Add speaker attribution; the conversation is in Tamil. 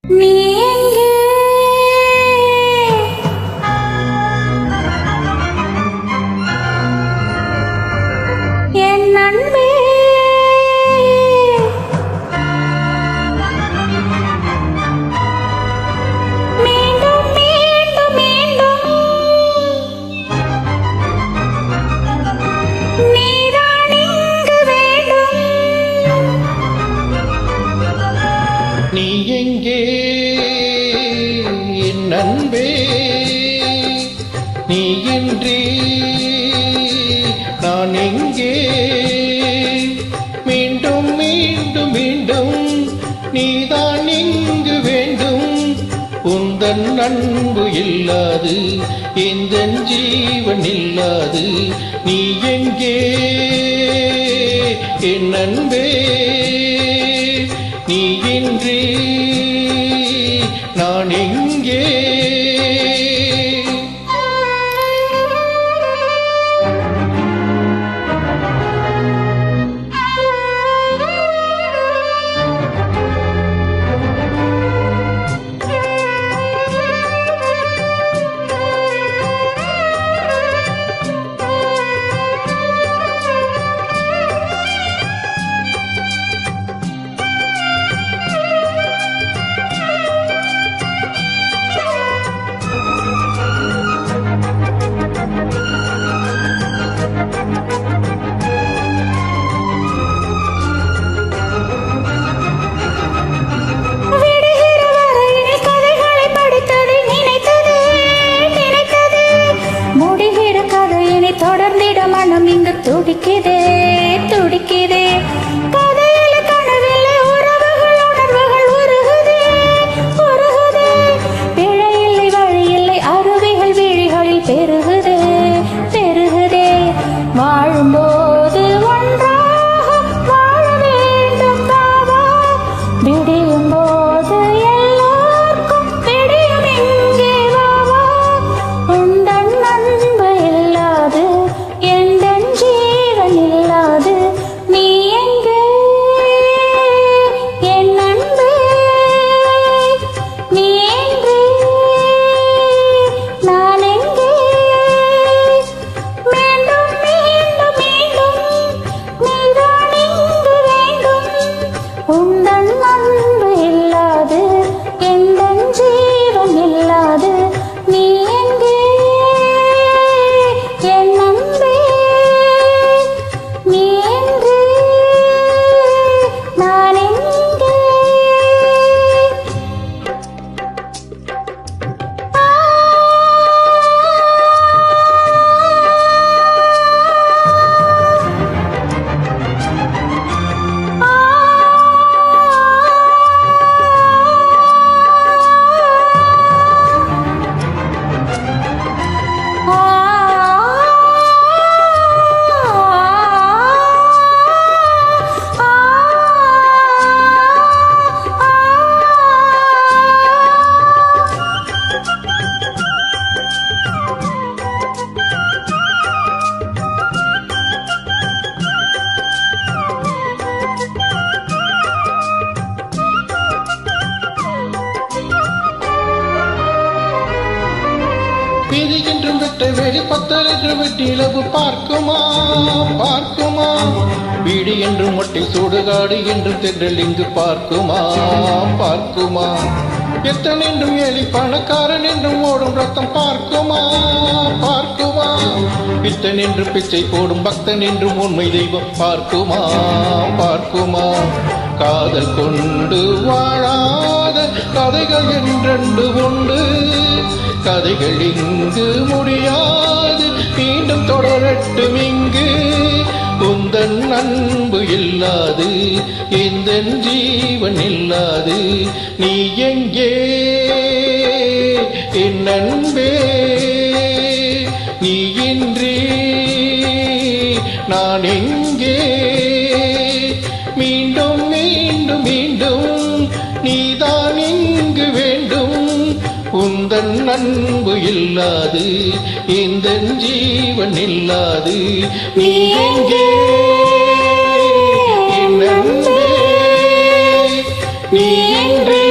Speaker 1: நீ எங்கே என் அன்பே மீண்டும் மீண்டும் மீண்டும் நீதான் இங்கு வேண்டும்.
Speaker 2: நீ எங்கே என் அன்பே, நீ இன்றி நான் எங்கே? மீண்டும் மீண்டும் மீண்டும் நீதான் இங்கு வேண்டும். உந்தன் அன்பு இல்லாது எந்தன் ஜீவன் இல்லாது. நீ எங்கே என் அன்பே, நீ இன்றி நான் எங்கே?
Speaker 1: தொடர்ந்திட மனம் இங்கு துடிக்குதே துடிக்குதே. கதையில கனவில்லை உறவுகள் உணர்வுகள் உருகுதே உருகுதே. பிழையில்லை வழியில்லை அருவிகள் விழிகளில் பெருகுதே பெருகுதே. வாழும்போது ஒன்றாக வாழ வேண்டும் பாவா. விடியும் போது எல்லோருக்கும் விடியும் இங்கே வாவா. உந்தன் அன்பு இல்லாது எந்தன் ஜீவன் இல்லாது. நீ எங்கே என் அன்பே, நீ எங்கே நான் எங்கே? மீண்டும் மீண்டும் மீண்டும் நீதான் இங்கு வேண்டும். உந்தன் அன்பு இல்லாது எந்தன் ஜீவன் இல்லாது. நீ எங்கே என் அன்பே, நீ எங்கே நான் எங்கே?
Speaker 2: வீதி என்றும் வெட்ட வெளி பத்தல் என்று வெட்டி இலவு பார்க்குமா பார்க்குமா. வீடு என்றும் மொட்டை சூடுகாடு என்றும் தென்றல் இங்கு பார்க்குமா பார்க்குமா. எத்தன் என்றும் ஏழி பணக்காரன் என்றும் ஓடும் ரத்தம் பார்க்குமா பார்க்குமா. பித்தன் என்று பிச்சை போடும் பக்தன் என்றும் உண்மை தெய்வம் பார்க்குமா பார்க்குமா. காதல் கொண்டு வாழாத கதைகள் என்றென்று உண்டு. கதைகள் இங்கு முடியாது மீண்டும் தொடரட்டும் இங்கு. உந்தன் அன்பு இல்லாது எந்தன் ஜீவன் இல்லாது. நீ எங்கே என் அன்பே, நீ இன்றி நான் எங்கே? மீண்டும் மீண்டும் மீண்டும் நீதான் இங்கு வேண்டும். உந்தன் அன்பு இல்லாது எந்தன் ஜீவன் இல்லாது. நீ எங்கே என் அன்பே, நீ எங்கே?